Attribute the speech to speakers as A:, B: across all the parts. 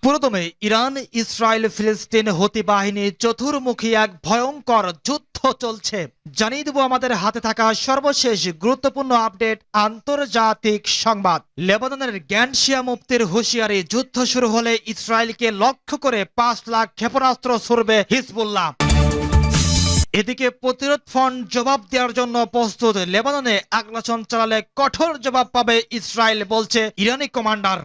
A: পুরোদমে Iran, Israel, ফিলিস্তিন হুতি বাহিনী চতুর্মুখী এক ভয়ঙ্কর যুদ্ধ চলছে। জানিয়ে দেব আমাদের হাতে থাকা সর্বশেষ গুরুত্বপূর্ণ আপডেট আন্তর্জাতিক সংবাদ। লেবাননের গ্যান্ড-শিয়া মুফতির হুঁশিয়ারি, যুদ্ধ শুরু হলে ইসরায়েলকে লক্ষ্য করে ৫ লাখ ক্ষেপণাস্ত্র ছুড়বে হিজবুল্লাহ। এদিকে প্রতিরোধ ফ্রন্ট জবাব দেওয়ার জন্য প্রস্তুত। লেবাননে আগ্রাসন চালালে কঠোর জবাব পাবে ইসরায়েল, বলছে ইরানি কমান্ডার।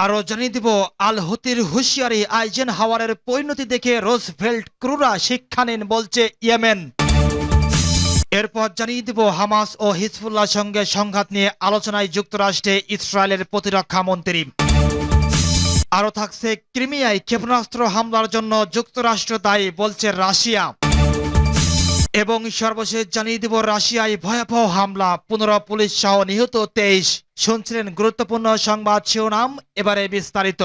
A: আরো জানিয়ে দিব আল হুতির হুঁশিয়ারি, আইজেনহাওয়ারের পরিণতি দেখে রোজভেল্ট ক্রুরা শিক্ষা নিন, বলছে ইয়েমেন। এরপর জানিয়ে দিব হামাস ও হিজবুল্লাহর সঙ্গে সংঘাত নিয়ে আলোচনায় যুক্তরাষ্ট্রে ইসরায়েলের প্রতিরক্ষা মন্ত্রী। আরো থাকছে ক্রিমিয়ায় ক্ষেপণাস্ত্র হামলার জন্য যুক্তরাষ্ট্র দায়ী, বলছে রাশিয়া। এবং সর্বশেষ জানিয়ে দিব রাশিয়ায় ভয়াবহ হামলা, 15 পুলিশ সহ নিহত 23। শুনছিলেন গুরুত্বপূর্ণ সংবাদ শিরোনাম, এবারে বিস্তারিত।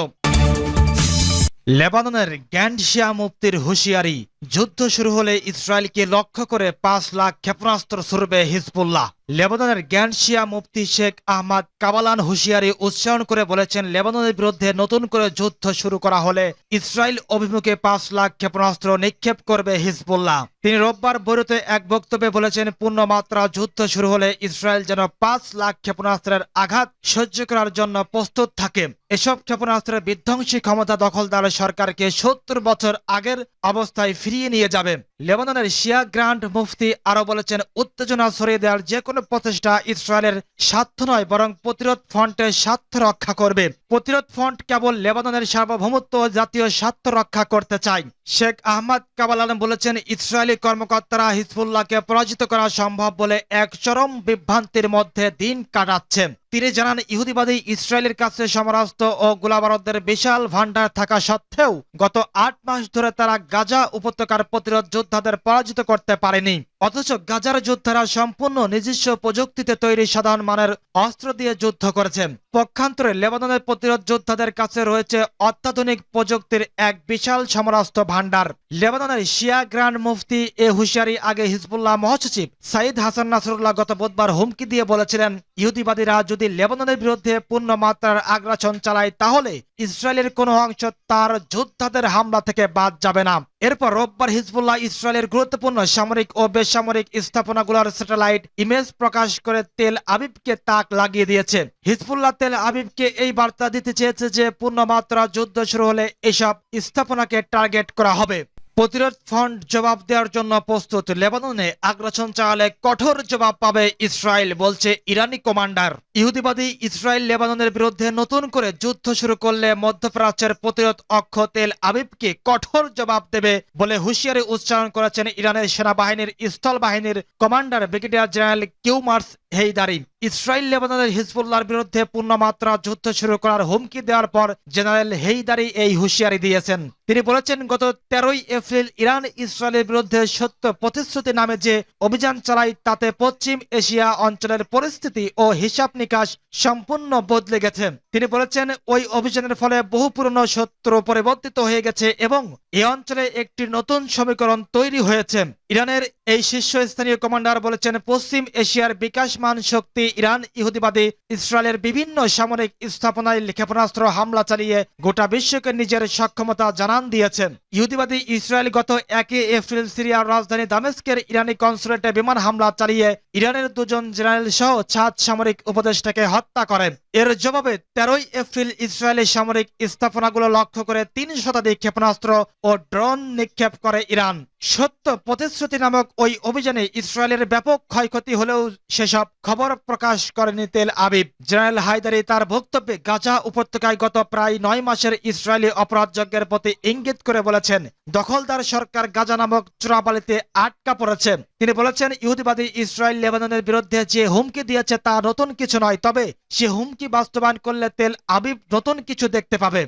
A: লেবাননের গ্যান্ড-শিয়া মুফতির হুঁশিয়ারি, যুদ্ধ শুরু হলে ইসরায়েলকে লক্ষ্য করে ৫ লাখ ক্ষেপণাস্ত্র ছুড়বে হিজবুল্লাহ। লেবাননের গ্যান্ড-শিয়া মুফতি শেখ আহমদ কাবালান হুঁশিয়ারি উচ্চারণ করে বলেছেন, লেবাননের বিরুদ্ধে নতুন করে যুদ্ধ শুরু করা হলে ইসরায়েল অভিমুখে ৫ লাখ ক্ষেপণাস্ত্র নিক্ষেপ করবে হিজবুল্লাহ। তিনি রোববার বৈরুতে এক বক্তব্যে বলেছেন, পূর্ণমাত্রা যুদ্ধ শুরু হলে ইসরায়েল যেন ৫ লাখ ক্ষেপণাস্ত্রের আঘাত সহ্য করার জন্য প্রস্তুত থাকে। এসব ক্ষেপণাস্ত্রের বিধ্বংসী ক্ষমতা দখলদার সরকারকে ৭০ বছর আগের অবস্থায় ফিরিয়ে নিয়ে যাবে। লেবাননের শিয়া গ্র্যান্ড মুফতি আরো বলেছেন, উত্তেজনা ছড়িয়ে দেওয়ার যে কোনো প্রচেষ্টা ইসরায়েলের স্বার্থ নয়, বরং প্রতিরোধ ফ্রন্টের স্বার্থ রক্ষা করবে। প্রতিরোধ ফ্রন্ট কেবল লেবাননের সার্বভৌমত্ব ও জাতীয় স্বার্থ রক্ষা করতে চায়। শেখ আহমদ কাবালান বলেছেন, ইসরায়েলি কর্মকর্তারা হিজবুল্লাহকে পরাজিত করা সম্ভব বলে এক চরম বিভ্রান্তির মধ্যে দিন কাটাচ্ছেন। তিনি জানান, ইহুদিবাদী ইসরায়েলের কাছে সমরাস্ত্র ও গোলাবারুদের বিশাল ভান্ডার থাকা সত্ত্বেও গত ৮ মাস ধরে তারা গাজা উপত্যকার প্রতিরোধ যোদ্ধাদের পরাজিত করতে পারেনি। অথচ গাজার যোদ্ধারা সম্পূর্ণ নিজস্ব প্রযুক্তিতে তৈরি সাধারণ মানের অস্ত্র দিয়ে যুদ্ধ করেছে। পক্ষান্তরে লেবাননের প্রতিরোধ যোদ্ধাদের কাছে রয়েছে অত্যাধুনিক প্রযুক্তির এক বিশাল সমরাস্ত্র ভান্ডার। লেবাননের শিয়া গ্র্যান্ড মুফতি এ হুঁশিয়ারি আগে হিজবুল্লাহ মহাসচিব সাইদ হাসান নাসরুল্লাহ গত বুধবার হুমকি দিয়ে বলেছিলেন, ইহুদিবাদীরা যদি লেবাননের বিরুদ্ধে পূর্ণ মাত্রার আগ্রাসন চালায় তাহলে ইসরায়েলের কোনো অংশ তার যোদ্ধাদের হামলা থেকে বাদ যাবে না। এরপর রোববার হিজবুল্লাহ ইসরায়েলের গুরুত্বপূর্ণ সামরিক ও বেসামরিক স্থাপনাগুলোর স্যাটেলাইট ইমেজ প্রকাশ করে তেল আবিবকে তাক লাগিয়ে দিয়েছে। হিজবুল্লাহ তেল আবিবকে এই বার্তা দিতে চেয়েছে যে পূর্ণমাত্রা যুদ্ধ শুরু হলে এসব স্থাপনাকে টার্গেট করা হবে। প্রতিরোধ ফ্রন্ট জবাব দেওয়ার জন্য প্রস্তুত। লেবাননে আগ্রাসন চালালে কঠোর জবাব পাবে ইসরায়েল, বলছে ইরানি কমান্ডার। ইহুদিবাদী ইসরায়েল লেবাননের বিরুদ্ধে নতুন করে যুদ্ধ শুরু করলে মধ্যপ্রাচ্যের প্রতিরোধ অক্ষ তেল আবিবকে কঠোর জবাব দেবে বলে হুঁশিয়ারি উচ্চারণ করেছেন ইরানের সেনাবাহিনীর স্থল বাহিনীর commander brigadier general Kiumars Heidari. Israel লেবাননের হিজবুল্লাহর বিরুদ্ধে পূর্ণমাত্রা যুদ্ধ শুরু করার হুমকি দেওয়ার পর জেনারেল হেইদারি এই হুঁশিয়ারি দিয়েছেন। তিনি বলেছেন, গত 13ই এপ্রিল ইরান ইসরায়েলের বিরুদ্ধে সত্য প্রতিশ্রুতি নামে যে অভিযান চালায় তাতে পশ্চিম এশিয়া অঞ্চলের পরিস্থিতি ও হিসাব নিকাশ সম্পূর্ণ বদলে গেছে। তিনি বলেছেন, ওই অভিযানের ফলে বহু পুরনো শত্রু পরিবর্তিত হয়ে গেছে এবং এই অঞ্চলে একটি নতুন সমীকরণ তৈরি হয়েছে। ইরানের এই শীর্ষস্থানীয় কমান্ডার বলেছেন, পশ্চিম এশিয়ার বিকাশমান শক্তি ইরান ইহুদিবাদী ইসরায়েলের বিভিন্ন সামরিক স্থাপনায় ক্ষেপণাস্ত্র হামলা চালিয়ে গোটা বিশ্বকে নিজের সক্ষমতা জানান দিয়েছেন। ইহুদিবাদী ইসরায়েল গত 1 এপ্রিল সিরিয়ার রাজধানী দামেস্কের ইরানি কনসুলেটে বিমান হামলা চালিয়ে ইরানের 2 জন জেনারেল সহ 7 সামরিক উপদেষ্টাকে হত্যা করে। এর জবাবে 13ই এপ্রিল ইসরায়েলি সামরিক স্থাপনাগুলো লক্ষ্য করে 3 শতাধিক ক্ষেপণাস্ত্র ও ড্রোন নিক্ষেপ করে ইরান। সত্য প্রতিশ্রুতি নামক ওই অভিযানে ইসরায়েলের ব্যাপক ক্ষয়ক্ষতি হলেও সেসব খবর প্রকাশ করেনি তেল আবিব। জেনারেল হায়দারি তার বক্তব্যে গাজা উপত্যকায় গত প্রায় 9 মাসের ইসরায়েলি অপরাধযজ্ঞের প্রতি ইঙ্গিত করে বলেছেন, দখলদার সরকার গাজা নামক চোরাবালিতে আটকা পড়েছে। তিনি বলেছেন, ইহুদিবাদী ইসরায়েল লেবাননের বিরুদ্ধে যে হুমকি দিয়েছে তা নতুন কিছু নয়, তবে সে হুমকি বাস্তবায়ন করলে তেল আবিব নতুন কিছু দেখতে পাবে।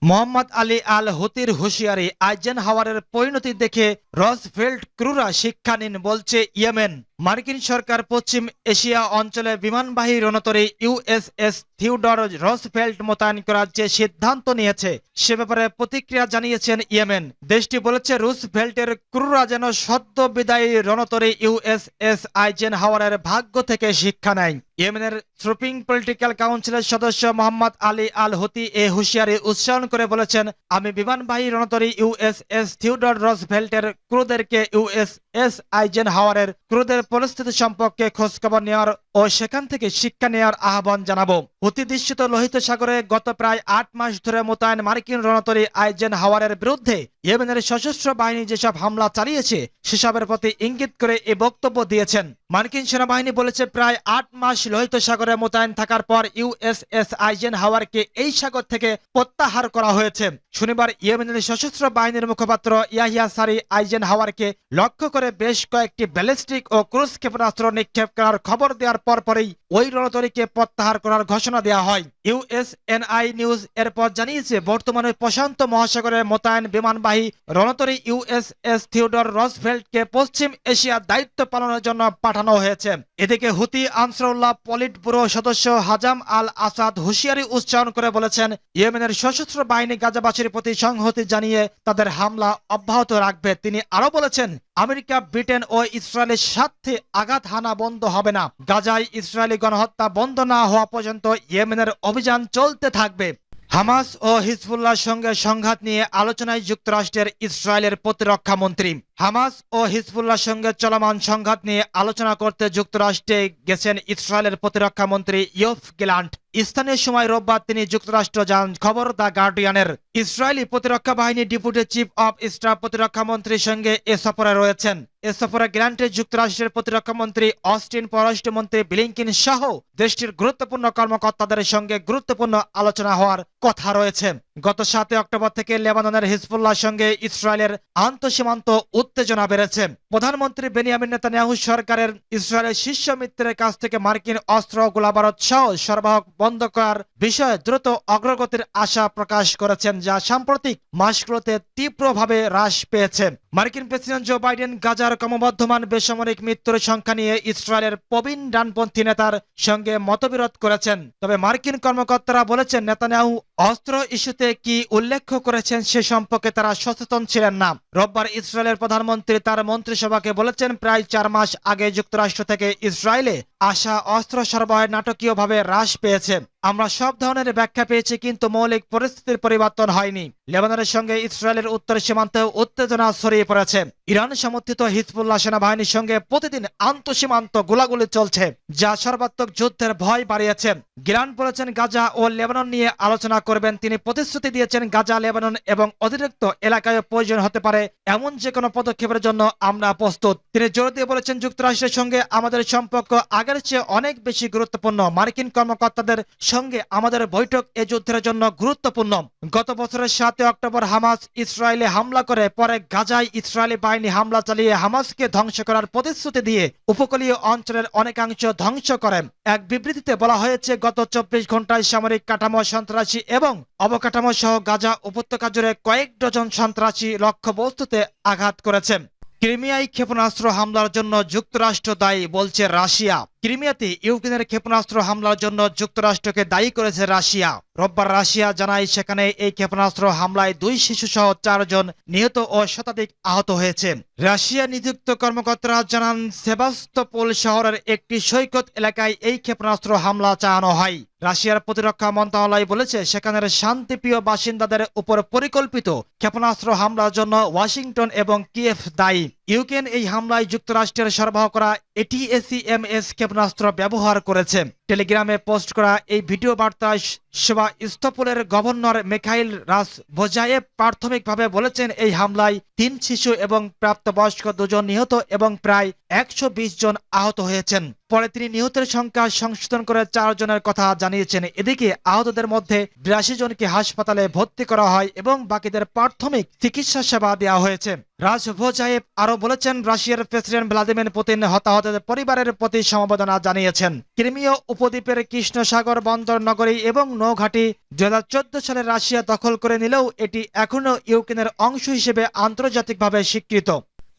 A: মোহাম্মদ আলী আল হুতির হুঁশিয়ারি, আইজেনহাওয়ারের পরিণতি দেখে রোজভেল্ট ক্রুরা শিক্ষা নিন, বলছে ইয়েমেন। মার্কিন সরকার পশ্চিম এশিয়া অঞ্চলে বিমানবাহী রণতরী ইউএসএস থিওডর রুজভেল্ট মোতায়েন করার যে সিদ্ধান্ত নিয়েছে সে ব্যাপারে প্রতিক্রিয়া জানিয়েছেন ইয়েমেন। দেশটি বলেছে রুজভেল্টের ক্রুরা যেন সদ্য বিদায়ী রণতরী ইউএসএস আইজেনহাওয়ারের ভাগ্য থেকে শিক্ষা নেয়। ইয়েমেনের সুপ্রিম পলিটিক্যাল কাউন্সিলের সদস্য মোহাম্মদ আলী আল হুতি এ হুঁশিয়ারি উচ্চারণ করে বলেছেন, আমি বিমানবাহী রণতরী ইউএসএস থিওডর রুজভেল্টের ক্রুদেরকে ইউএসএস আইজেনহাওয়ারের ক্রুদের পরিস্থিতি সম্পর্কে খোঁজখবর নেওয়ার ও সেখান থেকে শিক্ষা নেওয়ার আহ্বান জানাবো। হুতি-দৃষ্টিত লোহিত সাগরে গত প্রায় 8 মাস ধরে মোতায়েন মার্কিন রণতরী আইজেনহাওয়ারের বিরুদ্ধে ইয়েমেনের সশস্ত্র বাহিনী যেসব হামলা চালিয়েছে সেসবের প্রতি ইঙ্গিত করে এ বক্তব্য দিয়েছেন। মার্কিন সেনাবাহিনী বলেছে প্রায় 8 মাস লোহিত সাগরে মোতায়েন থাকার পর ইউএসএস আইজেনহাওয়ারকে এই সাগর থেকে প্রত্যাহার করা হয়েছে। শনিবার ইয়েমেনের সশস্ত্র বাহিনীর মুখপাত্র ইয়াহিয়া সারি আইজেনহাওয়ারকে লক্ষ্য করে বেশ কয়েকটি ব্যালিস্টিক ও ক্রুজ ক্ষেপণাস্ত্র নিক্ষেপ করার খবর দেওয়ার পরপরই ওই রণতরীকে প্রত্যাহার করার ঘোষণা দেওয়া হয়। ইউএসএনআই নিউজ এরপর জানিয়েছে বর্তমানে প্রশান্ত মহাসাগরে মোতায়েন বিমানবাহী রণতরী ইউএসএস থিওডর রুজভেল্টকে পশ্চিম এশিয়ার দায়িত্ব পালনের জন্য পাঠানো হয়েছে। এদিকে হুতি আনসারুল্লাহ পলিট ব্যুরো সদস্য হাজাম আল আসাদ হুঁশিয়ারি উচ্চারণ করে বলেছেন, ইয়েমেনের সশস্ত্র বাহিনী গাজাবাসীর প্রতি সংহতি জানিয়ে তাদের হামলা অব্যাহত রাখবে। তিনি আরো বলেছেন, আমেরিকা, ব্রিটেন ও ইসরায়েলের সাথে আঘাত হানা বন্ধ হবে না। গাজায় ইসরায়েলি গণহত্যা বন্ধ না হওয়া পর্যন্ত ইয়েমেনের অভিযান চলতে থাকবে। হামাস ও হিজবুল্লাহর সঙ্গে সংঘাত নিয়ে আলোচনায় যুক্তরাষ্ট্রের ইসরায়েলের প্রতিরক্ষা মন্ত্রী। হামাস ও হিজবুল্লাহর সঙ্গে চলমান সংঘাত নিয়ে আলোচনা করতে যুক্তরাষ্ট্রে গেছেন ইসরায়েলের প্রতিরক্ষা মন্ত্রী ইয়োভ গ্যালান্ট। স্থানীয় সময় রোববার তিনি যুক্তরাষ্ট্র যান। খবর দ্য গার্ডিয়ানের। ইসরায়েলি প্রতিরক্ষা বাহিনীর ডেপুটি চিফ অব স্টাফ প্রতিরক্ষা মন্ত্রীর সঙ্গে এ সফরে রয়েছেন। এ সফরে গ্যালান্টে যুক্তরাষ্ট্রের প্রতিরক্ষা মন্ত্রী অস্টিন, পররাষ্ট্রমন্ত্রী ব্লিংকিন সহ দেশটির গুরুত্বপূর্ণ কর্মকর্তাদের সঙ্গে গুরুত্বপূর্ণ আলোচনা হওয়ার কথা রয়েছে। গত 7 অক্টোবর থেকে লেবাননের হিজবুল্লাহর সঙ্গে ইসরায়েলের আন্তঃসীমান্ত উত্তেজনা বেড়েছে। প্রধানমন্ত্রী বেনিয়ামিন নেতানিয়াহু সরকারের ইসরায়েলের শীর্ষ মিত্রের কাছ থেকে মার্কিন অস্ত্র, গোলাবারুদ সহ সরবরাহ বন্ধ করার বিষয়ে দ্রুত অগ্রগতির আশা প্রকাশ করেছেন, যা সাম্প্রতিক মাসগুলোতে তীব্রভাবে হ্রাস পেয়েছে। মার্কিন প্রেসিডেন্ট জো বাইডেন গাজার ক্রমবর্ধমান বেসামরিক মৃত্যুর সংখ্যা নিয়ে ইসরায়েলের প্রবীণ ডানপন্থী নেতার সঙ্গে মতবিরোধ করেছেন। তবে মার্কিন কর্মকর্তারা বলেছেন, নেতানিয়াহু অস্ত্র ইস্যুতে কি উল্লেখ করেছেন সে সম্পর্কে তারা সচেতন ছিলেন না। রোববার ইসরায়েলের প্রধানমন্ত্রী তার মন্ত্রিসভাকে বলেছেন, প্রায় 4 মাস আগে যুক্তরাষ্ট্র থেকে ইসরায়েলে আসা অস্ত্র সরবরাহ নাটকীয়ভাবে হ্রাস পেয়েছে। আমরা সব ধরনের ব্যাখ্যা পেয়েছি, কিন্তু মৌলিক পরিস্থিতির পরিবর্তন হয়নি। লেবাননের সঙ্গে ইসরায়েলের উত্তর সীমান্তে উত্তেজনা ছড়িয়ে পড়েছে। ইরান সমর্থিত হিজবুল্লাহ সেনাবাহিনীর সঙ্গে প্রতিদিন আন্তঃসীমান্ত গোলাগুলি চলছে, যা সর্বাত্মক যুদ্ধের ভয় বাড়িয়েছে। গিলান বলেছেন, গাজা ও লেবানন নিয়ে আলোচনা করবেন। তিনি প্রতিশ্রুতি দিয়েছেন, গাজা, লেবানন এবং অতিরিক্ত এলাকায় প্রয়োজন হতে পারে এমন যে কোনো পদক্ষেপের জন্য আমরা প্রস্তুত। তিনি জোর দিয়ে বলেছেন, যুক্তরাষ্ট্রের সঙ্গে আমাদের সম্পর্ক আগের চেয়ে অনেক বেশি গুরুত্বপূর্ণ। মার্কিন কর্মকর্তাদের সঙ্গে আমাদের বৈঠক এ যুদ্ধের জন্য গুরুত্বপূর্ণ। গত বছরের 7 অক্টোবর হামাস ইসরায়েলে হামলা করে পরে গাজায় ইসরায়েলি বাহিনী হামলা চালিয়ে হামাসকে ধ্বংস করার প্রতিশ্রুতি দিয়ে উপকূলীয় অঞ্চলের অনেকাংশ ধ্বংস করে। এক বিবৃতিতে বলা হয়েছে, গত 24 ঘন্টায় সামরিক কাঠামো, সন্ত্রাসী এবং অবকাঠামো সহ গাজা উপত্যকা জুড়ে কয়েক ডজন সন্ত্রাসী লক্ষ্যবস্তুতে আঘাত করেছে। ক্রিমিয়ায় ক্ষেপণাস্ত্র হামলার জন্য যুক্তরাষ্ট্র দায়ী বলছে রাশিয়া। ক্রিমিয়াতে ইউক্রেনের ক্ষেপণাস্ত্র হামলার জন্য যুক্তরাষ্ট্রকে দায়ী করেছে রাশিয়া। রোববার রাশিয়া জানায়, সেখানে এই ক্ষেপণাস্ত্র হামলায় 2 শিশু সহ 4 জন নিহত ও শতাধিক আহত হয়েছে। রাশিয়া নিযুক্ত কর্মকর্তারা জানান, সেভাস্তোপোল শহরের একটি সৈকত এলাকায় এই ক্ষেপণাস্ত্র হামলা চালানো হয়। রাশিয়ার প্রতিরক্ষা মন্ত্রণালয় বলেছে, সেখানের শান্তিপ্রিয় বাসিন্দাদের উপর পরিকল্পিত ক্ষেপণাস্ত্র হামলার জন্য ওয়াশিংটন এবং কিয়েভ দায়ী। ইউক্রেন এই হামলায় যুক্তরাষ্ট্রের সরবরাহ করা এটিএসিএমএস ক্ষেপণাস্ত্র ব্যবহার করেছে। টেলিগ্রামে পোস্ট করা এই ভিডিও বার্তায় সেভাস্তোপোলের গভর্নর মিখাইল রাজভোজায়েভ প্রাথমিকভাবে বলেছেন, এই হামলায় 3 শিশু এবং প্রাপ্তবয়স্ক 2 জন নিহত এবং প্রায় 120 জন আহত হয়েছেন। পরে তিনি নিহতের সংখ্যা সংশোধন করে 4 জনের কথা জানিয়েছেন। এদিকে আহতদের মধ্যে 82 জনকে হাসপাতালে ভর্তি করা হয় এবং বাকিদের প্রাথমিক চিকিৎসা সেবা দেওয়া হয়েছে। রাজভোজায়েভ আরো বলেছেন, রাশিয়ার প্রেসিডেন্ট ভ্লাদিমির পুতিন হতাহতদের পরিবারের প্রতি সমবেদনা জানিয়েছেন। ক্রিমিয় উপদ্বীপের কৃষ্ণসাগর বন্দর নগরী এবং নৌঘাঁটি 2014 সালে রাশিয়া দখল করে নিলেও এটি এখনও ইউক্রেনের অংশ হিসেবে আন্তর্জাতিকভাবে স্বীকৃত।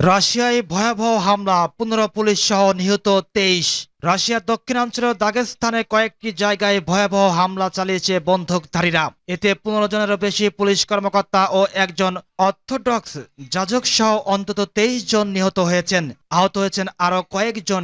A: রাশিয়ায় ভয়াবহ হামলা, 15 পুলিশ সহ নিহত 23। রাশিয়ার দক্ষিণাঞ্চলের দাগেস্তানে কয়েকটি জায়গায় ভয়াবহ হামলা চালিয়েছে বন্দুকধারীরা। এতে 15 জনেরও বেশি পুলিশ কর্মকর্তা ও একজন অর্থোডক্স যাজক সহ অন্তত 23 জন নিহত হয়েছেন। আহত হয়েছেন আরও কয়েকজন।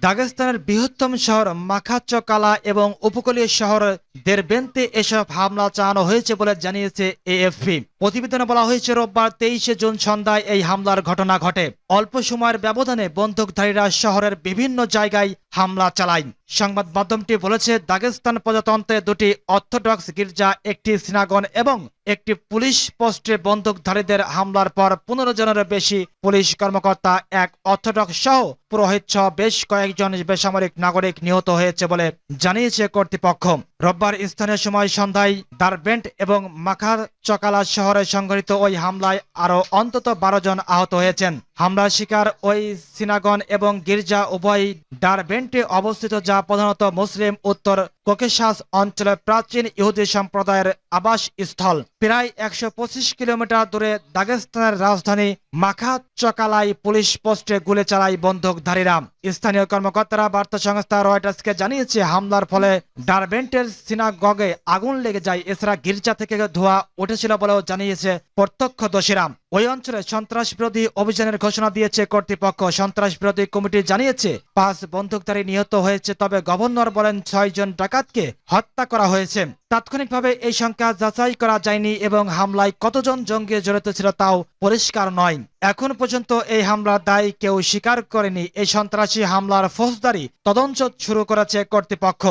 A: দাগেস্তানের বৃহত্তম শহর মাখাচকালা এবং উপকূলীয় শহর দেরবেন্তে এসব হামলা চালানো হয়েছে বলে জানিয়েছে এএফপি। প্রতিবেদনে বলা হয়েছে রোববার 23 জুন সন্ধ্যায় এই হামলার ঘটনা ঘটে। অল্প সময়ের ব্যবধানে বন্দুকধারীরা শহরের বিভিন্ন জায়গায় হামলা চালায়। সংবাদ মাধ্যমটি বলেছে দাগেস্তান প্রজাতন্ত্রে দুটি অর্থোডক্স গির্জা, একটি সিনাগন এবং একটি পুলিশ পোস্টে বন্দুকধারীদের হামলার পর 15 জনের বেশি পুলিশ কর্মকর্তা, এক অর্থোডক্স সহ পুরোহিত সহ বেশ কয়েকজন বেসামরিক নাগরিক নিহত হয়েছে বলে জানিয়েছে কর্তৃপক্ষ। রোববার স্থানীয় সময় সন্ধ্যায় দারবেন্ট এবং মাখাচকালা শহরে সংঘটিত ওই হামলায় আরও অন্তত 12 জন আহত হয়েছেন। হামলার শিকার ওই সিনাগন এবং গির্জা উভয় ডারবেন্টে অবস্থিত, যা প্রধানত মুসলিম উত্তর ককেশাস অঞ্চলের প্রাচীন ইহুদি সম্প্রদায়ের আবাস স্থল। প্রায় 125 কিলোমিটার দূরে দাগেস্তানের রাজধানী মাখাচকালায় পুলিশ পোস্টে গুলি চালায় বন্দুকধারীরা। স্থানীয় কর্মকর্তারা বার্তা সংস্থা রয়টার্সকে জানিয়েছে হামলার ফলে ডারবেন্টের সিনাগগে আগুন লেগে যায়। এছাড়া গির্জা থেকে ধোঁয়া উঠেছিল বলেও জানিয়েছে প্রত্যক্ষদর্শীরা। ওই অঞ্চলে সন্ত্রাস বিরোধী অভিযানের ঘোষণা দিয়েছে কর্তৃপক্ষ। সন্ত্রাস বিরোধী কমিটি জানিয়েছে 5 বন্দুকধারী নিহত হয়েছে, তবে গভর্নর বলেন 6 জন ডাকাতকে হত্যা করা হয়েছে। তাৎক্ষণিকভাবে এই সংখ্যা যাচাই করা যায়নি এবং হামলায় কতজন জঙ্গি জড়িত ছিল তাও পরিষ্কার নয়। এখন পর্যন্ত এই হামলার দায় কেউ স্বীকার করেনি। এই সন্ত্রাসী হামলার ফৌজদারি তদন্ত শুরু করেছে কর্তৃপক্ষ।